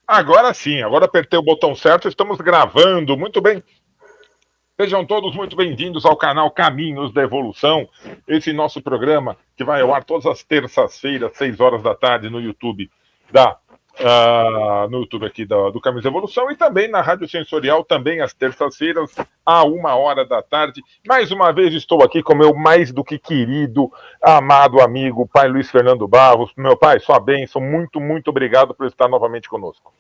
Agora sim, agora apertei o botão certo, estamos gravando. Muito bem. Sejam todos muito bem-vindos ao canal Caminhos da Evolução, esse nosso programa que vai ao ar todas as terças-feiras, 6 horas da tarde, no YouTube no YouTube aqui do Caminhos da Evolução e também na Rádio Sensorial, também às terças-feiras, à 1 hora da tarde. Mais uma vez estou aqui com meu mais do que querido, amado amigo, pai Luiz Fernando Barros. Meu pai, sua bênção, muito, muito obrigado por estar novamente conosco.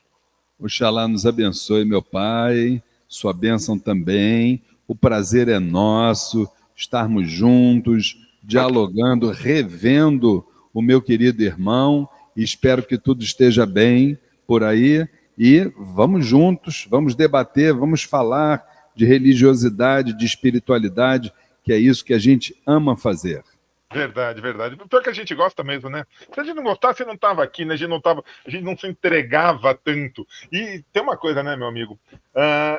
Oxalá nos abençoe, meu Pai, sua bênção também. O prazer é nosso estarmos juntos, dialogando, revendo o meu querido irmão. Espero que tudo esteja bem por aí. E vamos juntos, vamos debater, vamos falar de religiosidade, de espiritualidade, que é isso que a gente ama fazer. Verdade, verdade. Pior que a gente gosta mesmo, né? Se a gente não gostasse, não tava aqui, né? A gente não se entregava tanto. E tem uma coisa, né, meu amigo?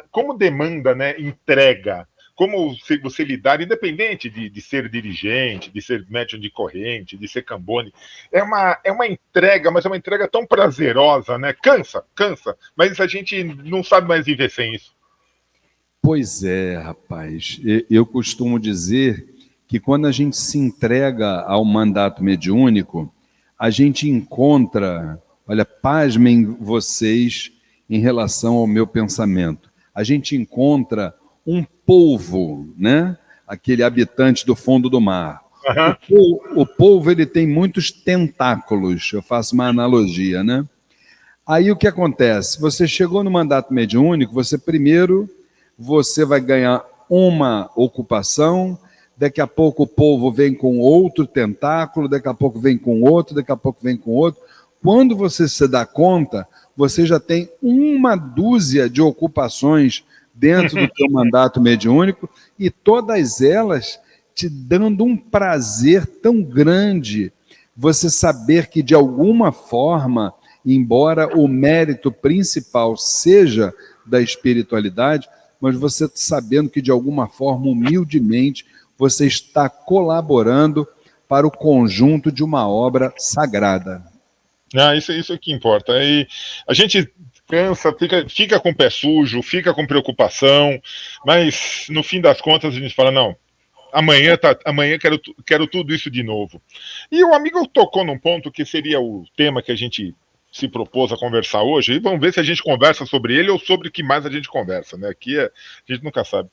Como demanda, né, entrega, como você lidar, independente de ser dirigente, de ser médium de corrente, de ser cambone, é uma entrega, mas é uma entrega tão prazerosa, né? Cansa, mas a gente não sabe mais viver sem isso. Pois é, rapaz. Eu costumo dizer que quando a gente se entrega ao mandato mediúnico, a gente encontra, olha, pasmem vocês em relação ao meu pensamento, a gente encontra um polvo, né? Aquele habitante do fundo do mar. O polvo, ele tem muitos tentáculos, eu faço uma analogia, né? Aí o que acontece? Você chegou no mandato mediúnico, você vai ganhar uma ocupação, daqui a pouco o povo vem com outro tentáculo, daqui a pouco vem com outro, daqui a pouco vem com outro. Quando você se dá conta, você já tem uma dúzia de ocupações dentro do teu mandato mediúnico e todas elas te dando um prazer tão grande, você saber que de alguma forma, embora o mérito principal seja da espiritualidade, mas você sabendo que de alguma forma, humildemente, você está colaborando para o conjunto de uma obra sagrada. Isso é que importa. Aí a gente cansa, fica com o pé sujo, fica com preocupação, mas no fim das contas a gente fala, não, amanhã quero tudo isso de novo. E o amigo tocou num ponto que seria o tema que a gente se propôs a conversar hoje, e vamos ver se a gente conversa sobre ele ou sobre o que mais a gente conversa, né? Aqui a gente nunca sabe.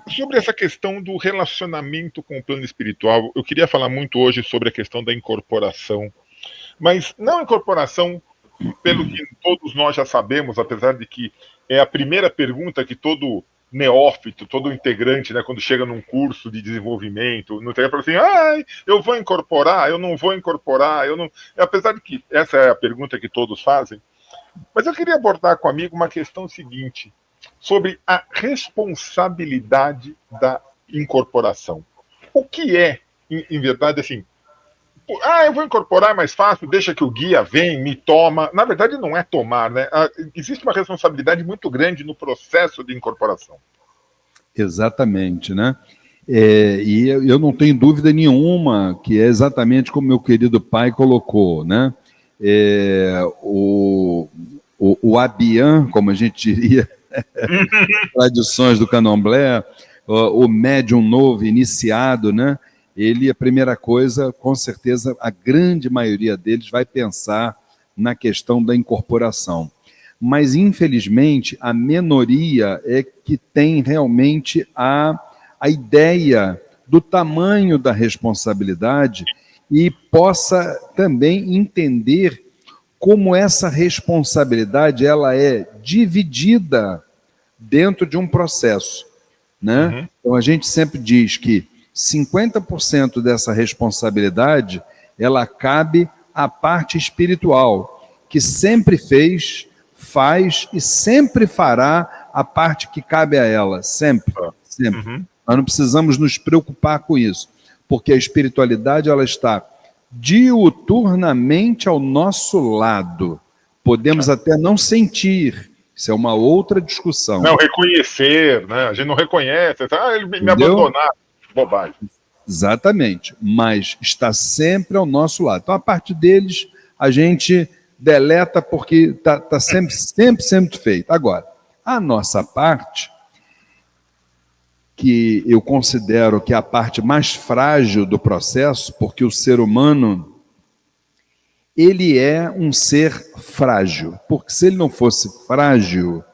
Sobre essa questão do relacionamento com o plano espiritual, eu queria falar muito hoje sobre a questão da incorporação, mas não a incorporação pelo que todos nós já sabemos, apesar de que é a primeira pergunta que todo neófito, todo integrante, né, quando chega num curso de desenvolvimento, não tem para assim, eu vou incorporar, eu não vou incorporar, eu não. Apesar de que essa é a pergunta que todos fazem, mas eu queria abordar com o amigo uma questão seguinte, sobre a responsabilidade da incorporação. O que é, em verdade, assim, eu vou incorporar, é mais fácil, deixa que o guia vem, me toma. Na verdade, não é tomar, né? Existe uma responsabilidade muito grande no processo de incorporação. Exatamente, né? E eu não tenho dúvida nenhuma que é exatamente como meu querido pai colocou, né? O Abian, como a gente diria, tradições do candomblé, o médium novo, iniciado, né? Ele, a primeira coisa, com certeza, a grande maioria deles vai pensar na questão da incorporação. Mas, infelizmente, a minoria é que tem realmente a ideia do tamanho da responsabilidade e possa também entender como essa responsabilidade ela é dividida dentro de um processo, né? Uhum. Então, a gente sempre diz que 50% dessa responsabilidade, ela cabe à parte espiritual, que sempre fez, faz e sempre fará a parte que cabe a ela, sempre, sempre. Uhum. Nós não precisamos nos preocupar com isso, porque a espiritualidade ela está diuturnamente ao nosso lado. Podemos até não sentir, isso é uma outra discussão. Não reconhecer, né? A gente não reconhece. Ele me abandonar. Bobagem. Exatamente, mas está sempre ao nosso lado. Então, a parte deles, a gente deleta porque tá sempre sendo feito. Agora, a nossa parte, que eu considero que é a parte mais frágil do processo, porque o ser humano, ele é um ser frágil, porque se ele não fosse frágil,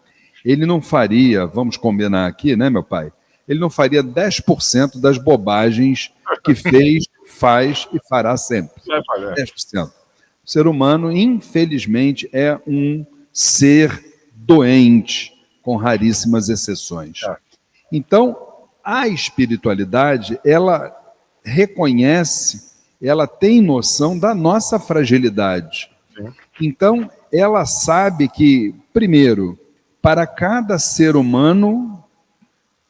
ele não faria, vamos combinar aqui, né, meu pai? Ele não faria 10% das bobagens que fez, faz e fará sempre. 10%. O ser humano, infelizmente, é um ser doente, com raríssimas exceções. Então, a espiritualidade, ela reconhece, ela tem noção da nossa fragilidade. Então, ela sabe que, primeiro, para cada ser humano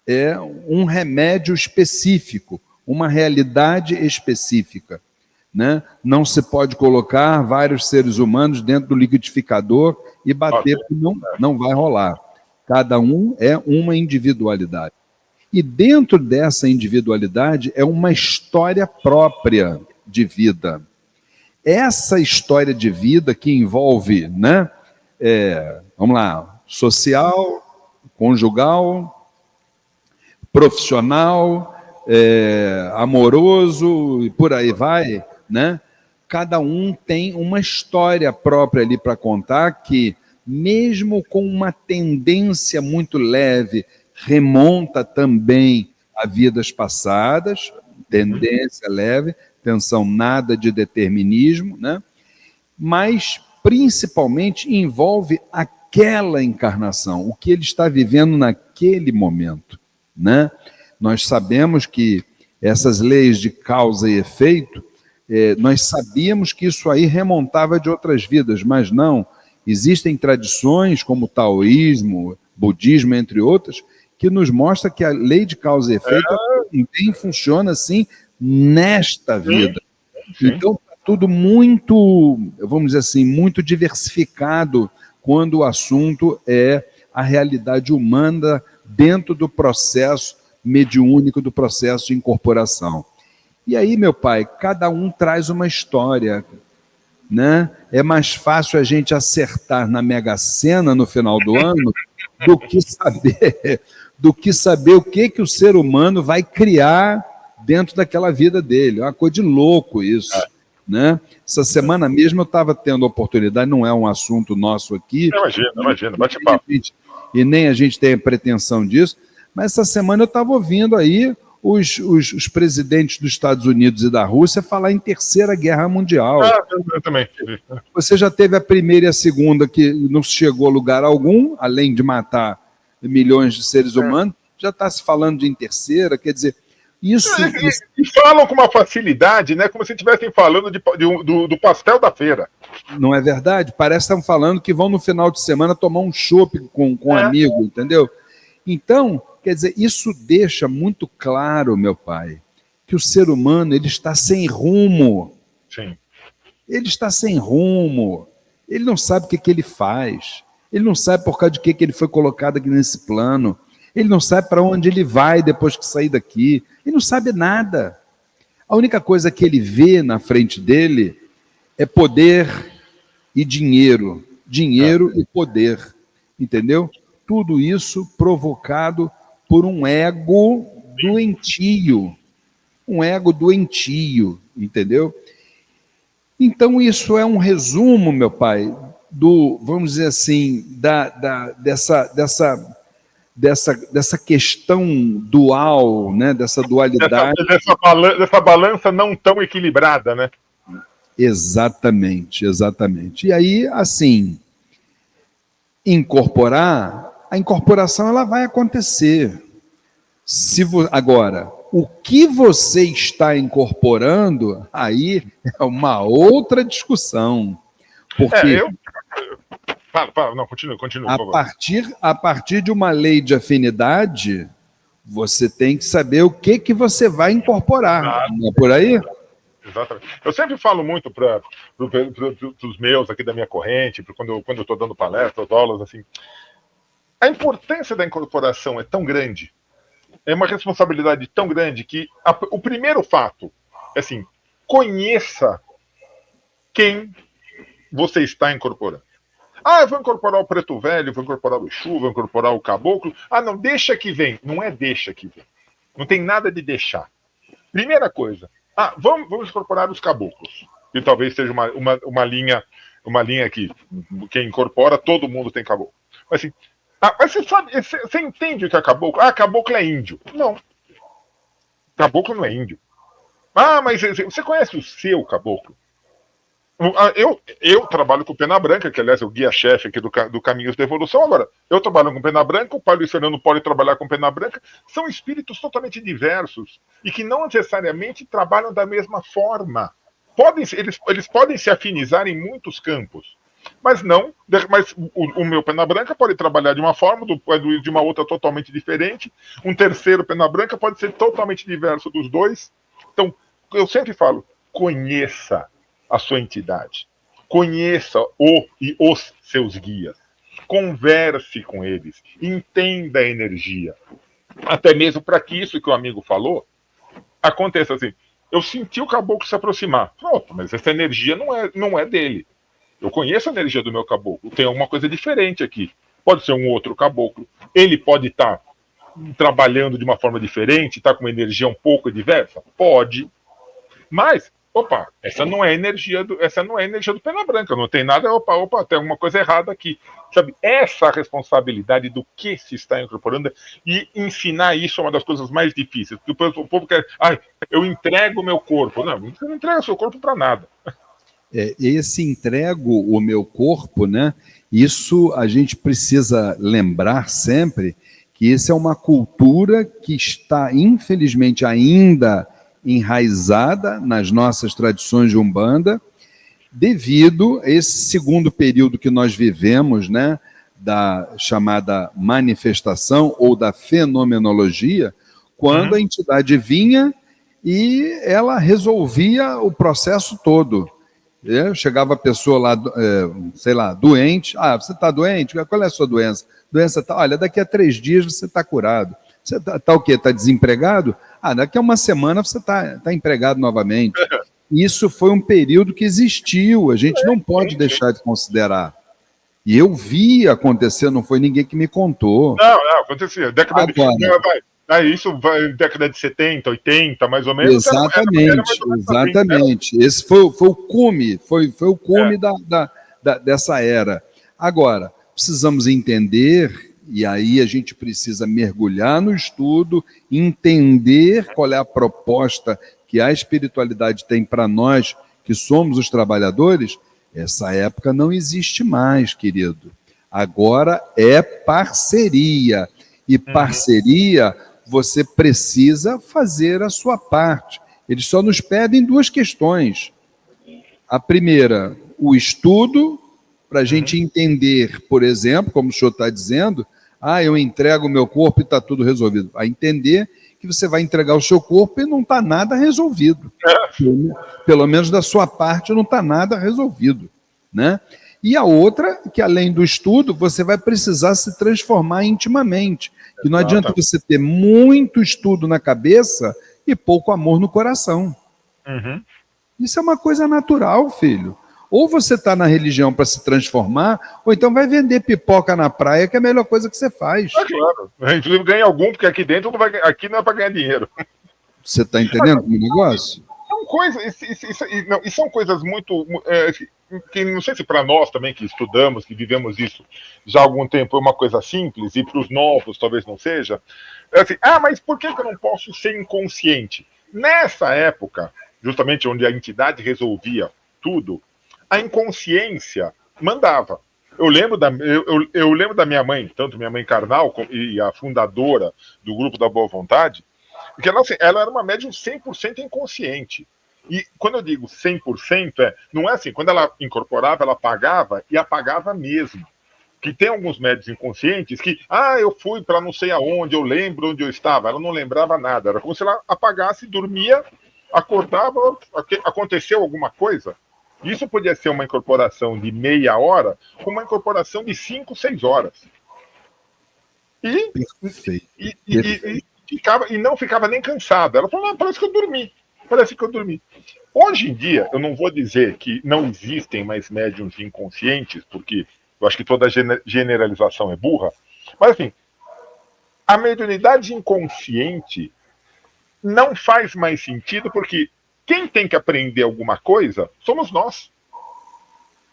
é um remédio específico, uma realidade específica, né? Não se pode colocar vários seres humanos dentro do liquidificador e bater, porque não vai rolar. Cada um é uma individualidade. E dentro dessa individualidade é uma história própria de vida. Essa história de vida que envolve, né, vamos lá, social, conjugal, profissional, amoroso e por aí vai, né? Cada um tem uma história própria ali para contar que, mesmo com uma tendência muito leve, remonta também a vidas passadas, tendência leve, atenção, nada de determinismo, né? Mas principalmente envolve aquela encarnação, o que ele está vivendo naquele momento, né? Nós sabemos que essas leis de causa e efeito, nós sabíamos que isso aí remontava de outras vidas, mas não. Existem tradições como o taoísmo, budismo, entre outras, que nos mostra que a lei de causa e efeito também funciona assim nesta vida. Então, está tudo muito, vamos dizer assim, muito diversificado quando o assunto é a realidade humana dentro do processo mediúnico, do processo de incorporação. E aí, meu pai, cada um traz uma história, né? É mais fácil a gente acertar na Mega Sena no final do ano do que saber o que o ser humano vai criar dentro daquela vida dele. É uma coisa de louco isso, né? Essa semana mesmo eu estava tendo a oportunidade, não é um assunto nosso aqui. Imagina, bate-papo. E nem a gente tem a pretensão disso, mas essa semana eu estava ouvindo aí os presidentes dos Estados Unidos e da Rússia falar em Terceira Guerra Mundial. Eu também. Você já teve a primeira e a segunda que não chegou a lugar algum, além de matar milhões de seres humanos, já está se falando em terceira, quer dizer, isso... E falam com uma facilidade, né? Como se estivessem falando do pastel da feira. Não é verdade? Parece que estão falando que vão no final de semana tomar um chopp com um amigo, entendeu? Então, quer dizer, isso deixa muito claro, meu pai, que o ser humano ele está sem rumo. Sim. Ele está sem rumo. Ele não sabe o que ele faz. Ele não sabe por causa de que ele foi colocado aqui nesse plano. Ele não sabe para onde ele vai depois que sair daqui. Ele não sabe nada. A única coisa que ele vê na frente dele é poder e dinheiro. Dinheiro e poder. Entendeu? Tudo isso provocado por um ego doentio. Um ego doentio, entendeu? Então, isso é um resumo, meu pai, vamos dizer assim, dessa questão dual, né? Dessa dualidade. Dessa balança não tão equilibrada, né? Exatamente. E aí, assim, a incorporação ela vai acontecer. Agora, o que você está incorporando, aí é uma outra discussão. Porque não, continua, por favor. A partir de uma lei de afinidade, você tem que saber o que você vai incorporar. Não é por aí? Exatamente. Eu sempre falo muito para os meus aqui da minha corrente, quando eu estou dando palestras, aulas, assim, a importância da incorporação é tão grande, é uma responsabilidade tão grande que o primeiro fato é assim: conheça quem você está incorporando? Ah, eu vou incorporar o preto velho, vou incorporar o Exu, vou incorporar o caboclo. Ah, não, deixa que vem. Não é deixa que vem. Não tem nada de deixar. Primeira coisa. Ah, vamos incorporar os caboclos. Que talvez seja uma linha que quem incorpora, todo mundo tem caboclo. Mas assim, mas você sabe, você entende o que é caboclo? Ah, caboclo é índio. Não. Caboclo não é índio. Ah, mas você conhece o seu caboclo? Eu trabalho com Pena Branca, que aliás é o guia-chefe aqui do Caminhos da Evolução. Agora, eu trabalho com Pena Branca, o Pai Luiz Fernando pode trabalhar com Pena Branca. São espíritos totalmente diversos e que não necessariamente trabalham da mesma forma. Eles podem se afinizar em muitos campos, mas não. Mas o meu Pena Branca pode trabalhar de uma forma, do Pai Luiz de uma outra totalmente diferente. Um terceiro Pena Branca pode ser totalmente diverso dos dois. Então, eu sempre falo, conheça a sua entidade. Conheça e os seus guias. Converse com eles. Entenda a energia. Até mesmo para que isso que o amigo falou aconteça assim. Eu senti o caboclo se aproximar. Pronto, mas essa energia não é dele. Eu conheço a energia do meu caboclo. Tem alguma coisa diferente aqui. Pode ser um outro caboclo. Ele pode estar trabalhando de uma forma diferente, está com uma energia um pouco diversa? Pode. Mas opa, essa não é a energia do Pena Branca, não tem nada, opa, tem alguma coisa errada aqui. Sabe, essa responsabilidade do que se está incorporando e ensinar isso é uma das coisas mais difíceis, porque o povo quer, eu entrego o meu corpo. Não, você não entrega seu corpo para nada. Esse entrego o meu corpo, né? Isso a gente precisa lembrar sempre que isso é uma cultura que está, infelizmente, ainda enraizada nas nossas tradições de Umbanda, devido a esse segundo período que nós vivemos, né, da chamada manifestação ou da fenomenologia, quando a entidade vinha e ela resolvia o processo todo. Chegava a pessoa lá, sei lá, doente. Ah, você está doente? Qual é a sua doença? Doença tá, olha, daqui a 3 dias você está curado. Você está o quê? Está desempregado? Ah, daqui a uma semana você está empregado novamente. Isso foi um período que existiu, a gente não pode deixar de considerar. E eu vi acontecer, não foi ninguém que me contou. Não, acontecia. Isso vai década de 70, 80, mais ou menos. Exatamente. Esse foi o cume, foi o cume dessa era. Agora, precisamos entender, e aí a gente precisa mergulhar no estudo, entender qual é a proposta que a espiritualidade tem para nós, que somos os trabalhadores. Essa época não existe mais, querido. Agora é parceria. E parceria, você precisa fazer a sua parte. Eles só nos pedem 2 questões. A primeira, o estudo, para a gente entender, por exemplo, como o senhor está dizendo, eu entrego o meu corpo e está tudo resolvido. A entender que você vai entregar o seu corpo e não está nada resolvido. Pelo menos da sua parte não está nada resolvido, né? E a outra, que além do estudo, você vai precisar se transformar intimamente. E não adianta você ter muito estudo na cabeça e pouco amor no coração. Isso é uma coisa natural, filho. Ou você está na religião para se transformar, ou então vai vender pipoca na praia, que é a melhor coisa que você faz. Claro. Inclusive ganha algum, porque aqui dentro aqui não é para ganhar dinheiro. Você está entendendo o negócio? São coisas, e são coisas muito que não sei se para nós também que estudamos, que vivemos isso já há algum tempo, é uma coisa simples, e para os novos talvez não seja. Assim, mas por que eu não posso ser inconsciente? Nessa época, justamente onde a entidade resolvia tudo, a inconsciência mandava. Eu lembro da minha mãe, tanto minha mãe carnal e a fundadora do Grupo da Boa Vontade, porque ela era uma médium 100% inconsciente. E quando eu digo 100%, não é assim, quando ela incorporava, ela apagava e apagava mesmo. Que tem alguns médios inconscientes que, eu fui para não sei aonde, eu lembro onde eu estava. Ela não lembrava nada. Era como se ela apagasse, dormia, acordava, aconteceu alguma coisa. Isso podia ser uma incorporação de meia hora, como uma incorporação de 5, 6 horas. E não ficava nem cansada. Ela falou, parece que eu dormi. Parece que eu dormi. Hoje em dia, eu não vou dizer que não existem mais médiums inconscientes, porque eu acho que toda generalização é burra, mas assim, a mediunidade inconsciente não faz mais sentido, porque quem tem que aprender alguma coisa somos nós.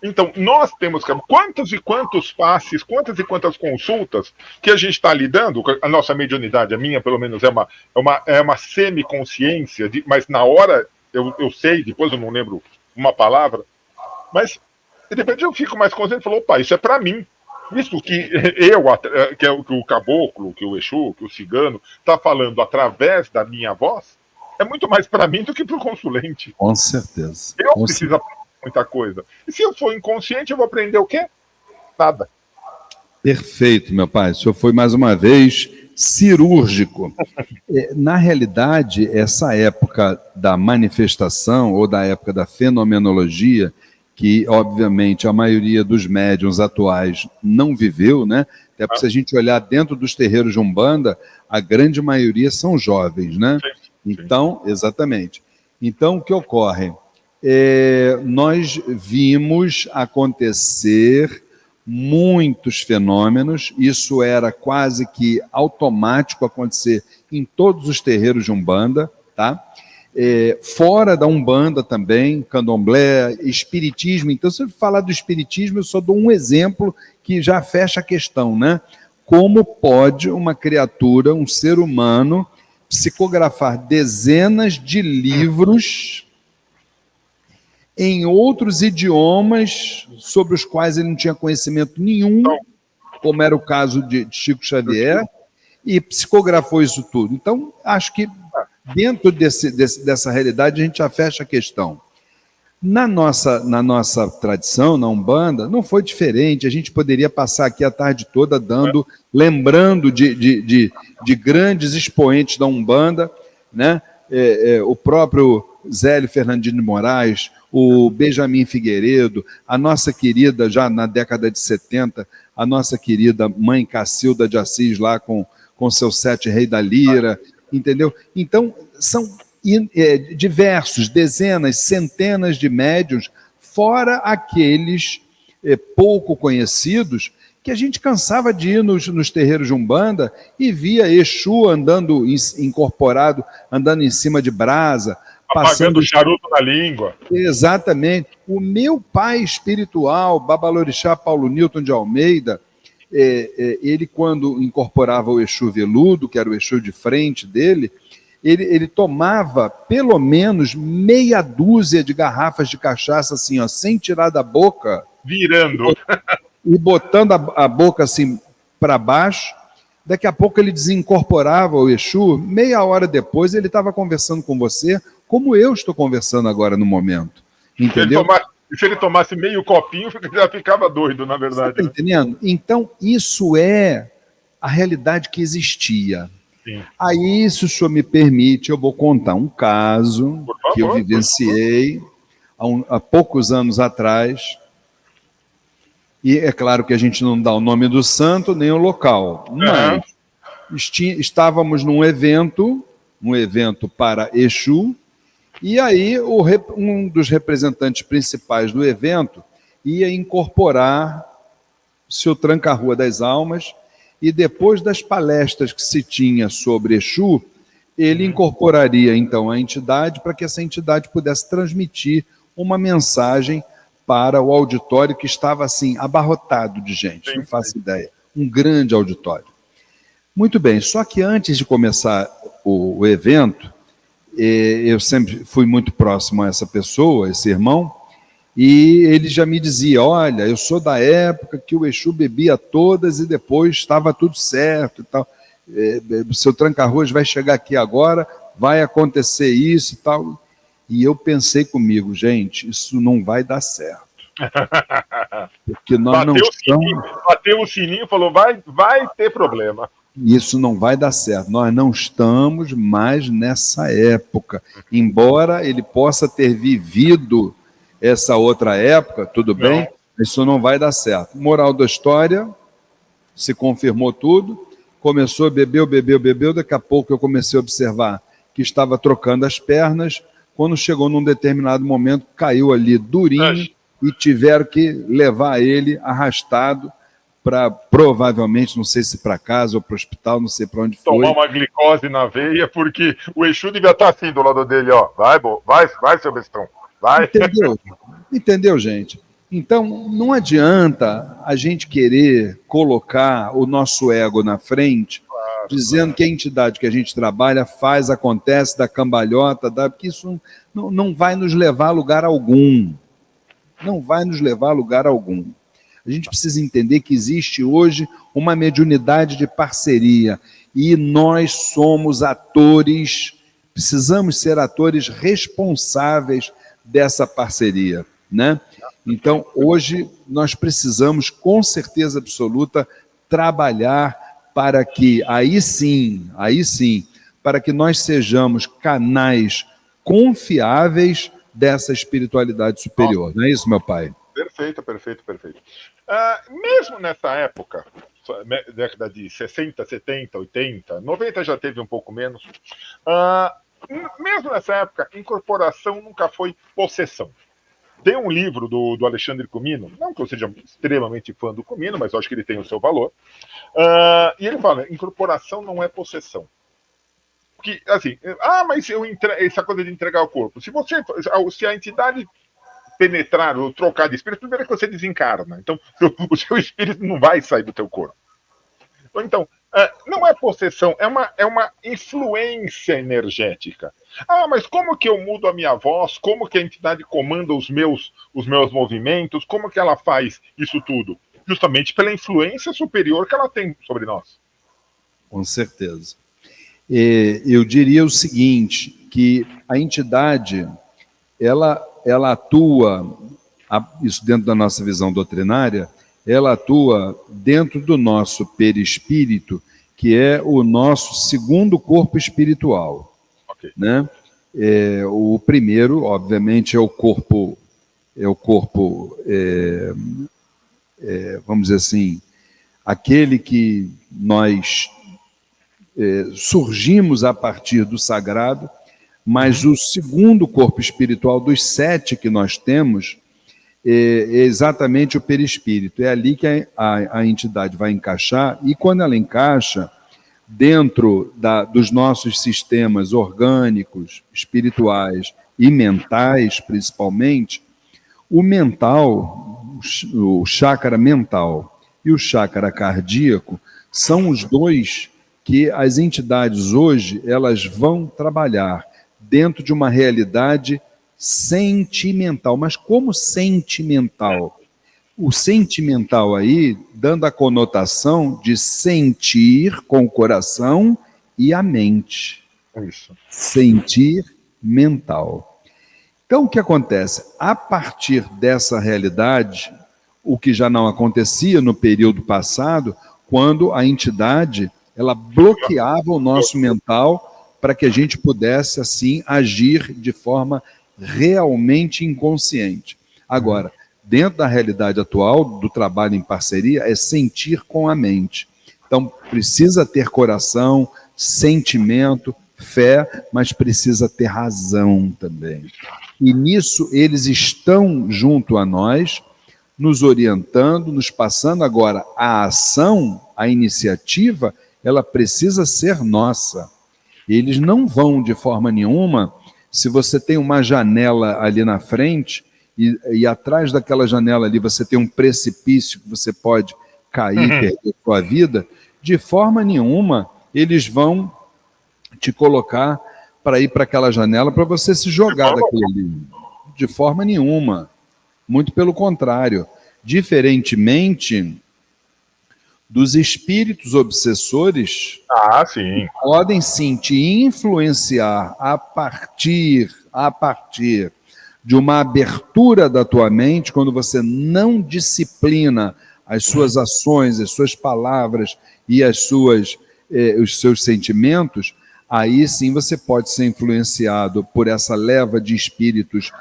Então, nós temos que. Quantos e quantos passes, quantas e quantas consultas que a gente está lidando, a nossa mediunidade, a minha pelo menos, é uma semi-consciência, mas na hora eu sei, depois eu não lembro uma palavra, mas de repente eu fico mais consciente e falo, opa, isso é para mim. Isso que que é o caboclo, que o Exu, que o cigano, está falando através da minha voz, é muito mais para mim do que para o consulente. Com certeza. Eu preciso aprender muita coisa. E se eu for inconsciente, eu vou aprender o quê? Nada. Perfeito, meu pai. O senhor foi, mais uma vez, cirúrgico. Na realidade, essa época da manifestação ou da época da fenomenologia, que, obviamente, a maioria dos médiuns atuais não viveu, né? Até porque se a gente olhar dentro dos terreiros de Umbanda, a grande maioria são jovens, né? Então, exatamente. Então, o que ocorre? Nós vimos acontecer muitos fenômenos, isso era quase que automático acontecer em todos os terreiros de Umbanda, tá? Fora da Umbanda também, candomblé, espiritismo. Então, se eu falar do espiritismo, eu só dou um exemplo que já fecha a questão, né? Como pode uma criatura, um ser humano, psicografar dezenas de livros em outros idiomas sobre os quais ele não tinha conhecimento nenhum, como era o caso de Chico Xavier, e psicografou isso tudo. Então, acho que dentro dessa realidade a gente já fecha a questão. Na nossa tradição, na Umbanda, não foi diferente. A gente poderia passar aqui a tarde toda lembrando de grandes expoentes da Umbanda, né? O próprio Zélio Fernandino de Moraes, o Benjamin Figueiredo, a nossa querida, já na década de 70, a nossa querida mãe Cacilda de Assis, lá com seu Sete Rei da Lira, entendeu? Então, são diversos, dezenas, centenas de médiuns, fora aqueles pouco conhecidos, que a gente cansava de ir nos terreiros de Umbanda e via Exu andando incorporado, andando em cima de brasa, apagando charuto na língua. Exatamente. O meu pai espiritual, Babalorixá Paulo Newton de Almeida, ele, quando incorporava o Exu veludo, que era o Exu de frente dele, ele tomava pelo menos meia dúzia de garrafas de cachaça, assim, ó, sem tirar da boca. Virando. E botando a boca assim para baixo. Daqui a pouco ele desincorporava o Exu, meia hora depois ele estava conversando com você, como eu estou conversando agora no momento. Entendeu? Se ele tomasse meio copinho, já ficava doido, na verdade. Você está entendendo? Então, isso é a realidade que existia. Sim. Aí, se o senhor me permite, eu vou contar um caso que eu vivenciei há poucos anos atrás. E é claro que a gente não dá o nome do santo nem o local, mas estávamos num evento para Exu, e aí um dos representantes principais do evento ia incorporar o seu Tranca-Rua das Almas, e depois das palestras que se tinha sobre Exu, ele incorporaria então a entidade para que essa entidade pudesse transmitir uma mensagem para o auditório que estava assim, abarrotado de gente, não faço ideia. Um grande auditório. Muito bem, só que antes de começar o evento, eu sempre fui muito próximo a essa pessoa, esse irmão, e ele já me dizia, olha, eu sou da época que o Exu bebia todas e depois estava tudo certo e tal. O seu Tranca-Ruas vai chegar aqui agora, vai acontecer isso e tal. E eu pensei comigo, gente, isso não vai dar certo. Porque nós bateu o sininho e falou, vai ter problema. Isso não vai dar certo. Nós não estamos mais nessa época. Embora ele possa ter vivido essa outra época, tudo bem, isso não vai dar certo. Moral da história, se confirmou tudo, começou, bebeu, daqui a pouco eu comecei a observar que estava trocando as pernas, quando chegou num determinado momento, caiu ali durinho e tiveram que levar ele arrastado para, provavelmente, não sei se para casa ou para o hospital, não sei para onde foi. Tomar uma glicose na veia, porque o Exu devia estar assim do lado dele, ó. Vai, seu bestão, vai. Entendeu, gente? Então, não adianta a gente querer colocar o nosso ego na frente, dizendo que a entidade que a gente trabalha faz, acontece, dá cambalhota, porque isso não vai nos levar a lugar algum. Não vai nos levar a lugar algum. A gente precisa entender que existe hoje uma mediunidade de parceria e nós somos atores, precisamos ser atores responsáveis dessa parceria, né? Então, hoje, nós precisamos, com certeza absoluta, trabalhar para que, aí sim, para que nós sejamos canais confiáveis dessa espiritualidade superior. Não é isso, meu pai? Perfeito. Mesmo nessa época, década de 60, 70, 80, 90 já teve um pouco menos, mesmo nessa época, incorporação nunca foi possessão. Tem um livro do Alexandre Comino, não que eu seja extremamente fã do Comino, mas eu acho que ele tem o seu valor, e ele fala, incorporação não é possessão. Porque, assim, mas essa coisa de entregar o corpo, se a entidade penetrar ou trocar de espírito, primeiro é que você desencarna, então o seu espírito não vai sair do teu corpo. Então, não é possessão, é uma influência energética. Mas como que eu mudo a minha voz? Como que a entidade comanda os meus movimentos? Como que ela faz isso tudo? Justamente pela influência superior que ela tem sobre nós. Com certeza. Eu diria o seguinte, que a entidade, ela atua, isso dentro da nossa visão doutrinária, ela atua dentro do nosso perispírito, que é o nosso segundo corpo espiritual. Okay. Né? O primeiro, obviamente, é o corpo, vamos dizer assim, aquele que nós surgimos a partir do sagrado, mas o segundo corpo espiritual dos 7 que nós temos é exatamente o perispírito. É ali que a entidade vai encaixar, e quando ela encaixa dentro dos nossos sistemas orgânicos, espirituais e mentais, principalmente, o mental, o chakra mental e o chakra cardíaco são os dois que as entidades hoje elas vão trabalhar dentro de uma realidade sentimental. Mas como sentimental? O sentimental aí, dando a conotação de sentir com o coração e a mente. Isso. Sentir mental. Então, o que acontece? A partir dessa realidade, o que já não acontecia no período passado, quando a entidade ela bloqueava o nosso mental para que a gente pudesse, assim, agir de forma realmente inconsciente. Agora, dentro da realidade atual, do trabalho em parceria, é sentir com a mente. Então, precisa ter coração, sentimento, fé, mas precisa ter razão também. E nisso, eles estão junto a nós, nos orientando, nos passando. Agora, a ação, a iniciativa, ela precisa ser nossa. Eles não vão, de forma nenhuma, se você tem uma janela ali na frente, e atrás daquela janela ali você tem um precipício que você pode cair e perder a sua vida, de forma nenhuma eles vão te colocar para ir para aquela janela para você se jogar daquilo ali. De forma nenhuma. Muito pelo contrário. Diferentemente dos espíritos obsessores, sim, podem sim te influenciar a partir de uma abertura da tua mente, quando você não disciplina as suas ações, as suas palavras e os seus sentimentos, aí sim você pode ser influenciado por essa leva de espíritos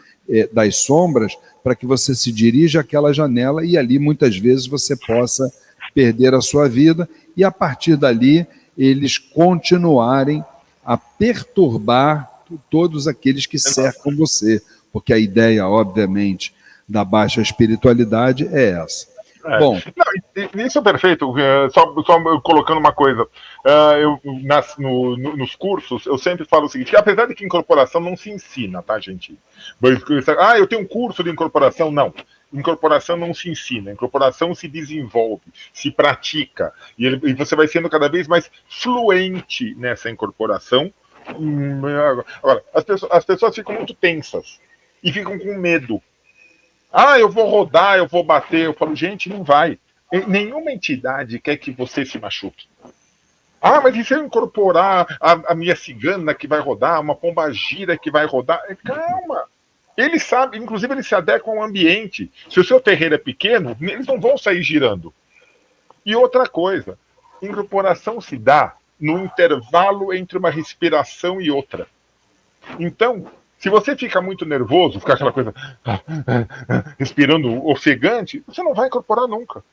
das sombras, para que você se dirija àquela janela e ali muitas vezes você possa perder a sua vida e a partir dali eles continuarem a perturbar todos aqueles que cercam você, porque a ideia, obviamente, da baixa espiritualidade é essa. Bom, não, isso é perfeito. Só colocando uma coisa, nos cursos eu sempre falo o seguinte: que apesar de que incorporação não se ensina, tá, gente? Eu tenho um curso de incorporação, não. Incorporação não se ensina, incorporação se desenvolve, se pratica, e você vai sendo cada vez mais fluente nessa incorporação. Agora, as pessoas ficam muito tensas e ficam com medo. Eu vou rodar, eu vou bater. Eu falo, gente, não vai. Nenhuma entidade quer que você se machuque. Mas e se eu incorporar a minha cigana que vai rodar, uma pombagira que vai rodar? Calma. Eles sabem, inclusive eles se adequam ao ambiente. Se o seu terreiro é pequeno, eles não vão sair girando. E outra coisa, incorporação se dá no intervalo entre uma respiração e outra. Então, se você fica muito nervoso, ficar aquela coisa respirando ofegante, você não vai incorporar nunca.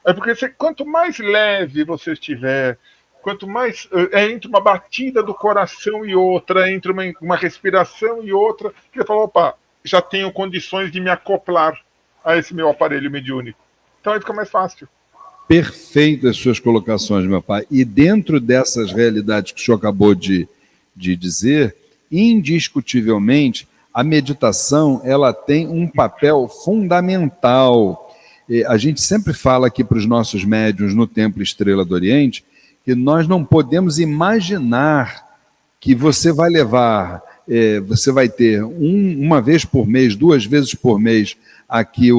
É porque quanto mais leve você estiver, quanto mais entre uma batida do coração e outra, entre uma respiração e outra, que você fala, opa, já tenho condições de me acoplar a esse meu aparelho mediúnico. Então aí fica mais fácil. Perfeito as suas colocações, meu pai. E dentro dessas realidades que o senhor acabou de dizer, indiscutivelmente, a meditação ela tem um papel fundamental. A gente sempre fala aqui para os nossos médiuns no Templo Estrela do Oriente que nós não podemos imaginar que você vai levar, você vai ter uma vez por mês, 2 vezes por mês, aqui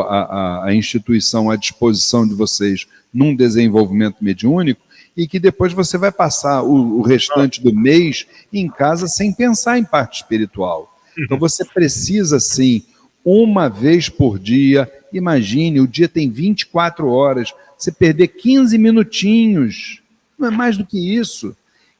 a instituição à disposição de vocês num desenvolvimento mediúnico, e que depois você vai passar o restante do mês em casa sem pensar em parte espiritual. Então você precisa, sim, uma vez por dia, imagine, o dia tem 24 horas, você perder 15 minutinhos, não é mais do que isso,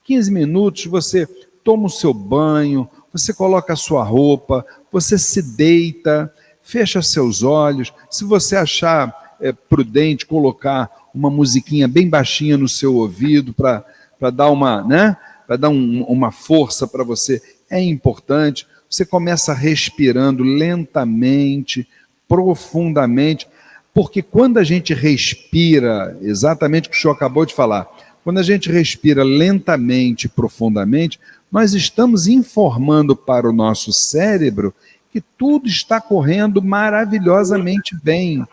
15 minutos, você toma o seu banho, você coloca a sua roupa, você se deita, fecha seus olhos, se você achar prudente colocar uma musiquinha bem baixinha no seu ouvido para dar uma força para você, é importante. Você começa respirando lentamente, profundamente, porque quando a gente respira, exatamente o que o senhor acabou de falar, quando a gente respira lentamente, profundamente, nós estamos informando para o nosso cérebro que tudo está correndo maravilhosamente bem.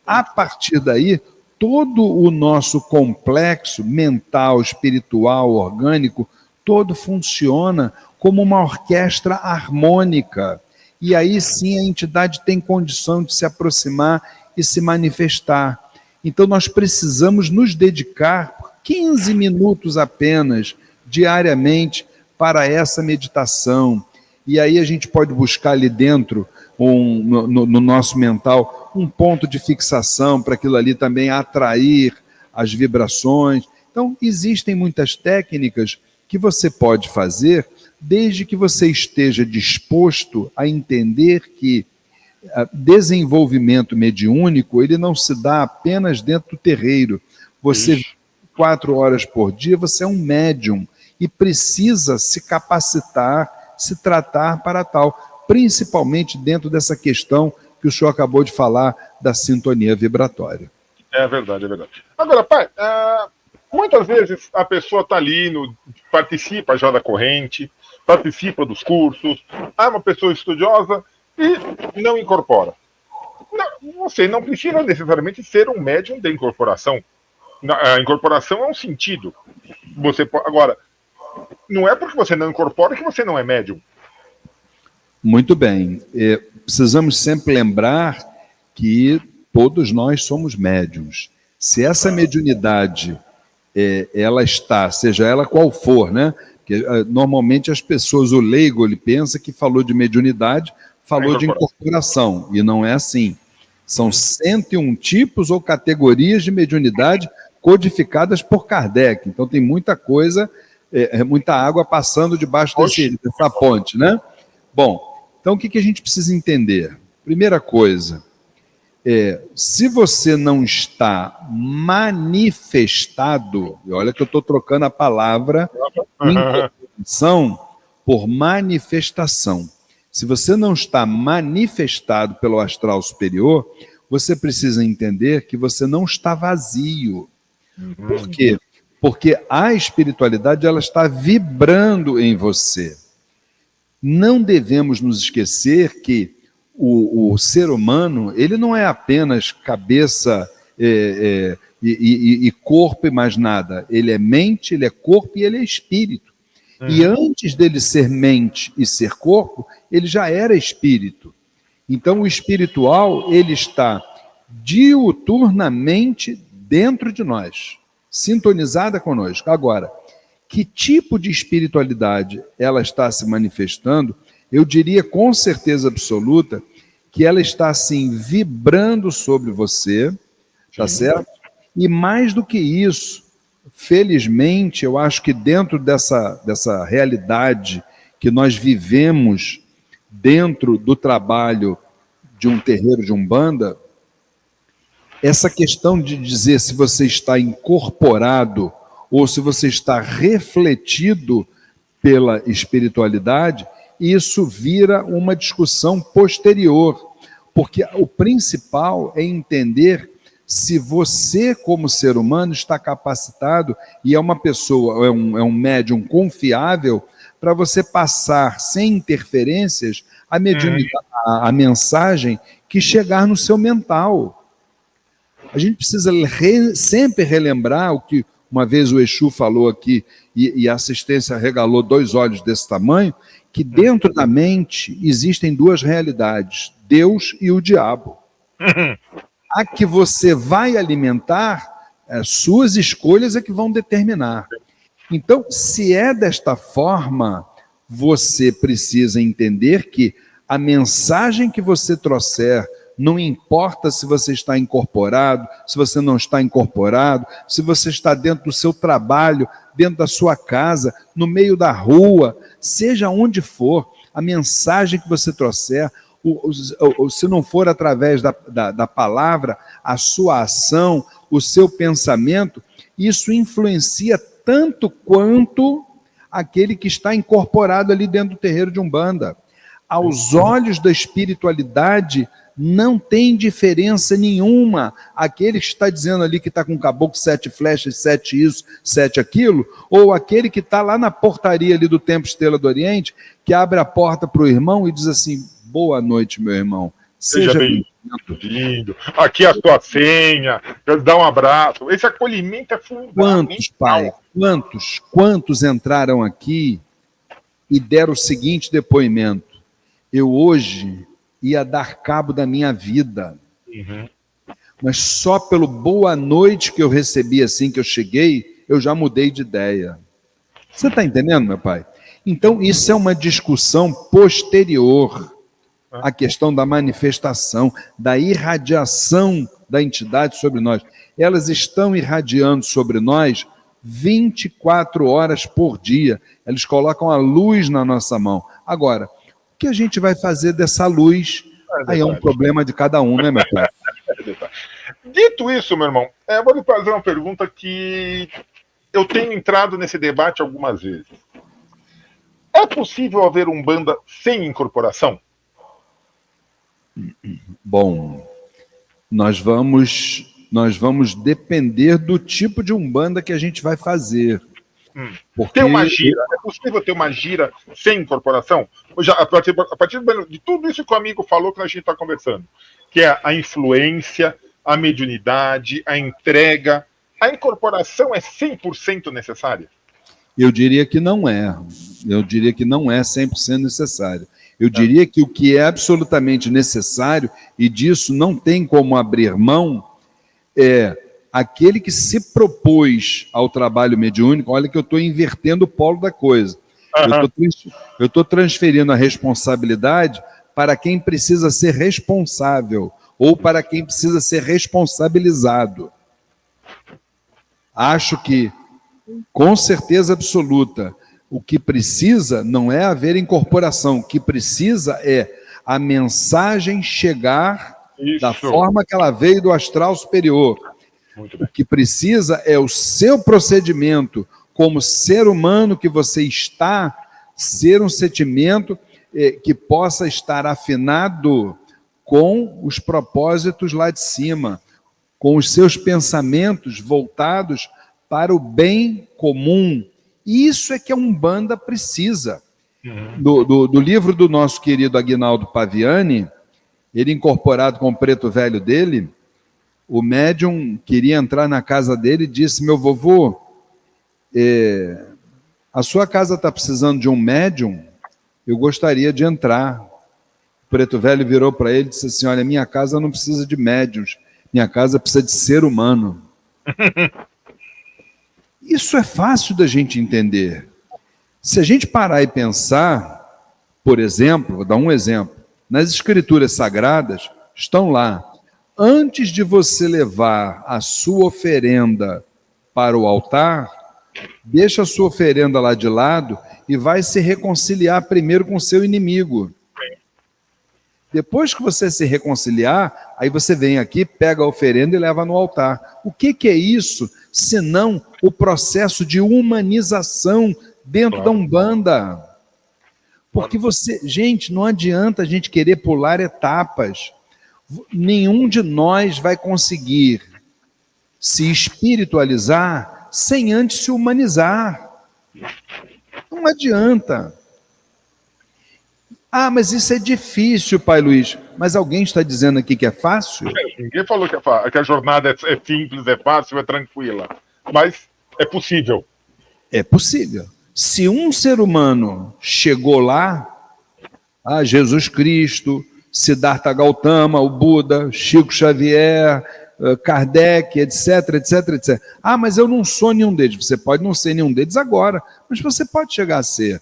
A partir daí, todo o nosso complexo mental, espiritual, orgânico, todo funciona como uma orquestra harmônica. E aí sim a entidade tem condição de se aproximar e se manifestar. Então nós precisamos nos dedicar 15 minutos apenas, diariamente, para essa meditação. E aí a gente pode buscar ali dentro, no nosso mental, um ponto de fixação para aquilo ali também atrair as vibrações. Então, existem muitas técnicas que você pode fazer, desde que você esteja disposto a entender que desenvolvimento mediúnico, ele não se dá apenas dentro do terreiro. Você, 4 horas por dia, você é um médium e precisa se capacitar, se tratar para tal, principalmente dentro dessa questão que o senhor acabou de falar da sintonia vibratória. É verdade, é verdade. Agora, pai, muitas vezes a pessoa está ali, participa já da corrente, participa dos cursos, é uma pessoa estudiosa e não incorpora. Você não precisa necessariamente ser um médium de incorporação. A incorporação é um sentido. Agora, não é porque você não incorpora que você não é médium. Muito bem. Precisamos sempre lembrar que todos nós somos médiums. Se essa mediunidade ela está, seja ela qual for, né? Porque, normalmente as pessoas, o leigo, ele pensa que falou de mediunidade, falou de incorporação, e não é assim. São 101 tipos ou categorias de mediunidade codificadas por Kardec. Então tem muita coisa, muita água passando debaixo dessa ponte, né? Bom, então o que a gente precisa entender? Primeira coisa, se você não está manifestado, e olha que eu estou trocando a palavra incorporação, por manifestação. Se você não está manifestado pelo astral superior, você precisa entender que você não está vazio. Por quê? Porque a espiritualidade ela está vibrando em você. Não devemos nos esquecer que o ser humano ele não é apenas cabeça e corpo e mais nada. Ele é mente, ele é corpo e ele é espírito. E antes dele ser mente e ser corpo, ele já era espírito. Então o espiritual ele está diuturnamente dentro de nós, sintonizada conosco. Agora, que tipo de espiritualidade ela está se manifestando? Eu diria com certeza absoluta que ela está assim vibrando sobre você, tá certo? E mais do que isso, felizmente, eu acho que dentro dessa realidade que nós vivemos dentro do trabalho de um terreiro de Umbanda, essa questão de dizer se você está incorporado ou se você está refletido pela espiritualidade, isso vira uma discussão posterior, porque o principal é entender se você, como ser humano, está capacitado e é uma pessoa, é um médium confiável para você passar sem interferências a mensagem que chegar no seu mental. A gente precisa sempre relembrar o que uma vez o Exu falou aqui e a assistência regalou 2 olhos desse tamanho, que dentro da mente existem 2 realidades, Deus e o diabo. A que você vai alimentar, suas escolhas é que vão determinar. Então, se é desta forma, você precisa entender que a mensagem que você trouxer, não importa se você está incorporado, se você não está incorporado, se você está dentro do seu trabalho, dentro da sua casa, no meio da rua, seja onde for, a mensagem que você trouxer, se não for através da palavra, a sua ação, o seu pensamento, isso influencia tanto quanto aquele que está incorporado ali dentro do terreiro de Umbanda. Aos olhos da espiritualidade, não tem diferença nenhuma. Aquele que está dizendo ali que está com caboclo 7 flechas, 7 isso, 7 aquilo, ou aquele que está lá na portaria ali do Templo Estrela do Oriente, que abre a porta para o irmão e diz assim, boa noite, meu irmão. Seja bem-vindo. Aqui a sua senha, dá um abraço. Esse acolhimento é fundamental. Quantos, pai, quantos entraram aqui e deram o seguinte depoimento? Eu hoje ia dar cabo da minha vida. Mas só pelo boa noite que eu recebi assim que eu cheguei, eu já mudei de ideia. Você está entendendo, meu pai? Então, isso é uma discussão posterior à questão da manifestação, da irradiação da entidade sobre nós. Elas estão irradiando sobre nós 24 horas por dia. Eles colocam a luz na nossa mão. Agora, o que a gente vai fazer dessa luz? Aí é um problema de cada um, né, meu pai? Dito isso, meu irmão, eu vou lhe fazer uma pergunta que eu tenho entrado nesse debate algumas vezes. É possível haver Umbanda sem incorporação? Bom, nós vamos depender do tipo de Umbanda que a gente vai fazer. Porque... Tem uma gira, é possível ter uma gira sem incorporação? A partir de tudo isso que o amigo falou que a gente está conversando, que é a influência, a mediunidade, a entrega, a incorporação é 100% necessária? Eu diria que não é. Eu diria que não é 100% necessário. Eu diria que o que é absolutamente necessário, e disso não tem como abrir mão, é aquele que se propôs ao trabalho mediúnico. Olha que eu estou invertendo o polo da coisa. Eu estou transferindo a responsabilidade para quem precisa ser responsável ou para quem precisa ser responsabilizado. Acho que, com certeza absoluta, o que precisa não é haver incorporação. O que precisa é a mensagem chegar da forma que ela veio do astral superior. O que precisa é o seu procedimento como ser humano que você está ser um sentimento que possa estar afinado com os propósitos lá de cima, com os seus pensamentos voltados para o bem comum. Isso é que a Umbanda precisa. Do livro do nosso querido Aguinaldo Paviani, ele incorporado com o preto velho dele, o médium queria entrar na casa dele e disse: meu vovô, a sua casa está precisando de um médium? Eu gostaria de entrar. O preto velho virou para ele e disse assim: olha, minha casa não precisa de médiums, minha casa precisa de ser humano. Isso é fácil da gente entender. Se a gente parar e pensar, por exemplo, vou dar um exemplo, nas escrituras sagradas estão lá: antes de você levar a sua oferenda para o altar, deixa a sua oferenda lá de lado e vai se reconciliar primeiro com o seu inimigo. Depois que você se reconciliar, aí você vem aqui, pega a oferenda e leva no altar. O que é isso, senão o processo de humanização dentro da Umbanda? Porque gente, não adianta a gente querer pular etapas. Nenhum de nós vai conseguir se espiritualizar sem antes se humanizar. Não adianta. Ah, mas isso é difícil, Pai Luiz. Mas alguém está dizendo aqui que é fácil? Ninguém falou que a jornada é simples, é fácil, é tranquila. Mas é possível. É possível. Se um ser humano chegou lá, Jesus Cristo, Siddhartha Gautama, o Buda, Chico Xavier, Kardec, etc, etc, etc. Ah, mas eu não sou nenhum deles. Você pode não ser nenhum deles agora, mas você pode chegar a ser.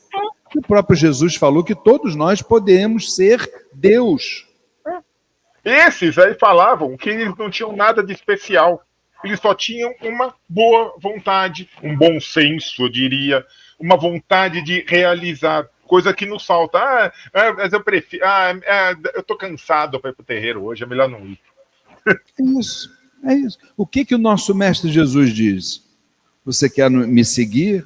O próprio Jesus falou que todos nós podemos ser Deus. Esses aí falavam que eles não tinham nada de especial. Eles só tinham uma boa vontade, um bom senso, eu diria, uma vontade de realizar, coisa que nos falta. Mas eu prefiro. Eu tô cansado para ir pro terreiro hoje, é melhor não ir. É isso. O que o nosso mestre Jesus diz? Você quer me seguir?